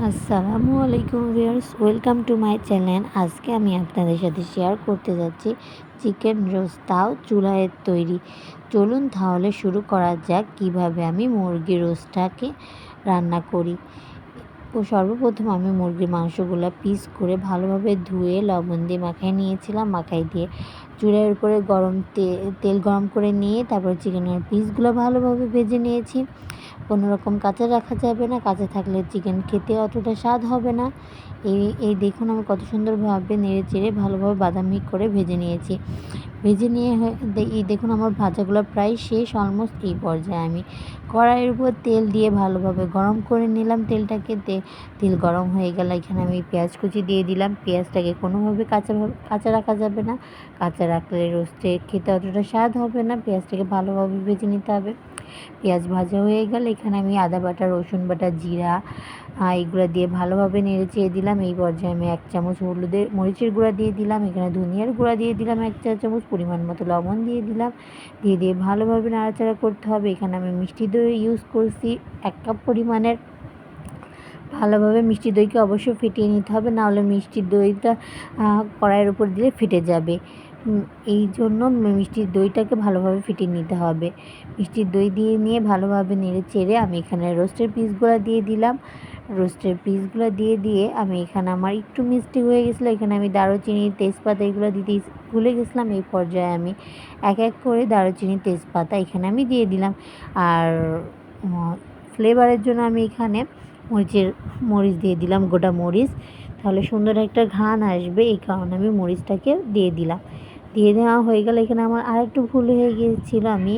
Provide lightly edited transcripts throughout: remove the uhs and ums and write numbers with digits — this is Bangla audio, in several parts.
আসসালামু আলাইকুম viewers, welcome to my channel. আজকে আমি আপনাদের সাথে শেয়ার করতে যাচ্ছি চিকেন রোস্ট, তাও চুলায় তৈরি। চলুন তাহলে শুরু করা যাক কিভাবে আমি মুরগির রোস্টটাকে রান্না করি। সর্বপ্রথম আমি মুরগির মাংসগুলো পিস করে ভালোভাবে ধুয়ে লবণ দিয়ে মাখায় নিয়েছিলাম। মাখাই দিয়ে চুলার উপরে তেল গরম করে নিয়ে তারপর চিকেনের পিসগুলো ভালোভাবে ভেজে নিয়েছি। কোনো রকম কাঁচা রাখা যাবে না, কাঁচা থাকলে চিকেন খেতে অতটা স্বাদ হবে না। এই দেখুন আমি কত সুন্দরভাবে নেড়ে চেড়ে ভালোভাবে বাদামি করে ভেজে নিয়েছি। ভেজে নিয়ে এই দেখুন আমার ভাজাগুলো প্রায় শেষ, অলমোস্ট। এই পর্যায়ে আমি কড়াইয়ের উপর তেল দিয়ে ভালোভাবে গরম করে নিলাম তেলটাকে। তেল গরম হয়ে গেলে এখানে আমি পেঁয়াজ কুচি দিয়ে দিলাম। পেঁয়াজটাকে কোনোভাবে কাঁচা রাখা যাবে না, কাঁচা রাখলে রোস্টে খেতে অতটা স্বাদ হবে না। পেঁয়াজটাকে ভালোভাবে ভেজে নিতে হবে। পেঁয়াজ ভাজা হয়ে গেলে এখানে আমি আদা বাটা, রসুন বাটা, জিরা এগুলো দিয়ে ভালোভাবে নেড়ে চেড়ে দিলাম। এই পর্যায়ে আমি 1 চামচ মরিচের গুঁড়া দিয়ে দিলাম। এখানে ধনিয়ার গুঁড়া দিয়ে দিলাম 1 চা চামচ, পরিমাণ মতো লবণ দিয়ে দিলাম। দিয়ে ভালোভাবে নাড়াচাড়া করতে হবে। এখানে আমি মিষ্টি দই ইউজ করছি 1 কাপ পরিমাণের। ভালোভাবে মিষ্টি দইকে অবশ্যই ফেটিয়ে নিতে হবে, নাহলে মিষ্টির দইটা কড়াইয়ের উপর দিলে ফেটে যাবে। এই জন্য মিষ্টির দইটাকে ভালোভাবে ফেটিয়ে নিতে হবে। মিষ্টির দই দিয়ে নিয়ে ভালোভাবে নেড়ে চেড়ে আমি এখানে রোস্টের পিসগুলো দিয়ে দিলাম। রোস্টের পিসগুলো দিয়ে আমি এখানে আমার একটু মিষ্টি হয়ে গেছিলো, এখানে আমি দারুচিনি, তেজপাতা এগুলো দিতে ভুলে গেছিলাম। এই পর্যায়ে আমি এক এক করে দারুচিনি, তেজপাতা এখানে আমি দিয়ে দিলাম। আর ফ্লেভারের জন্য আমি এখানে মরিচ দিয়ে দিলাম, গোটা মরিচ, তাহলে সুন্দর একটা ঘ্রাণ আসবে। এই কারণে আমি মরিচটাকে দিয়ে দিলাম। দিয়ে দেওয়া হয়ে গেলে এখানে আমার আরেকটু ভুল হয়ে গিয়েছিলো, আমি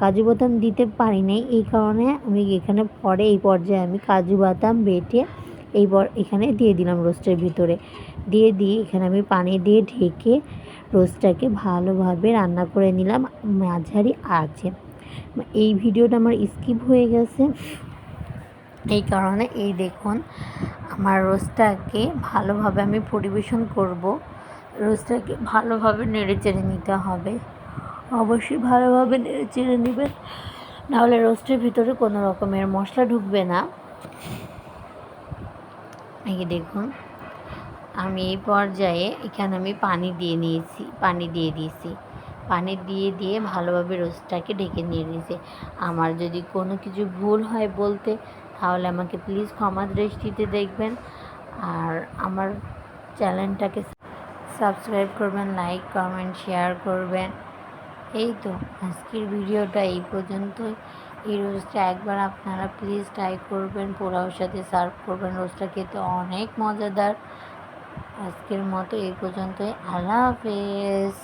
কাজু বাদাম দিতে পারি নাই। এই কারণে আমি এখানে পরে এই পর্যায়ে আমি কাজু বাদাম বেটে এখানে দিয়ে দিলাম রোস্টের ভিতরে। দিয়ে এখানে আমি পানি দিয়ে ঢেকে রোস্টটাকে ভালোভাবে রান্না করে নিলাম মাঝারি আঁচে। এই ভিডিওটা আমার স্কিপ হয়ে গেছে, এই কারণে এই দেখুন আমার রোস্টটাকে ভালোভাবে আমি পরিবেশন করব। রোস্টটাকে ভালোভাবে নেড়ে চেড়ে নিতে হবে, অবশ্যই ভালোভাবে নেড়ে চেড়ে নেবেন, নাহলে রোস্টের ভিতরে কোনো রকমের মশলা ঢুকবে না। এই দেখুন আমি এই পর্যায়ে এখানে আমি পানি দিয়ে দিয়েছি। পানি দিয়ে ভালোভাবে রোস্টটাকে ঢেকে নিয়ে দিয়েছি। আমার যদি কোনো কিছু ভুল হয় বলতে, তাহলে আমাকে প্লিজ ক্ষমা দৃষ্টিতে দেখবেন। আর আমার চ্যানেলটাকে সাবস্ক্রাইব করবেন, লাইক, কমেন্ট, শেয়ার করবেন। এই তো আজকের ভিডিওটা এই পর্যন্তই। এই রোস্টটা একবার আপনারা প্লিজ ট্রাই করবেন, পোলাওর সাথে সার্ভ করবেন। রোস্টটা খেতে অনেক মজাদার। আজকের মতো এই পর্যন্তই। আল্লাহ হাফেজ।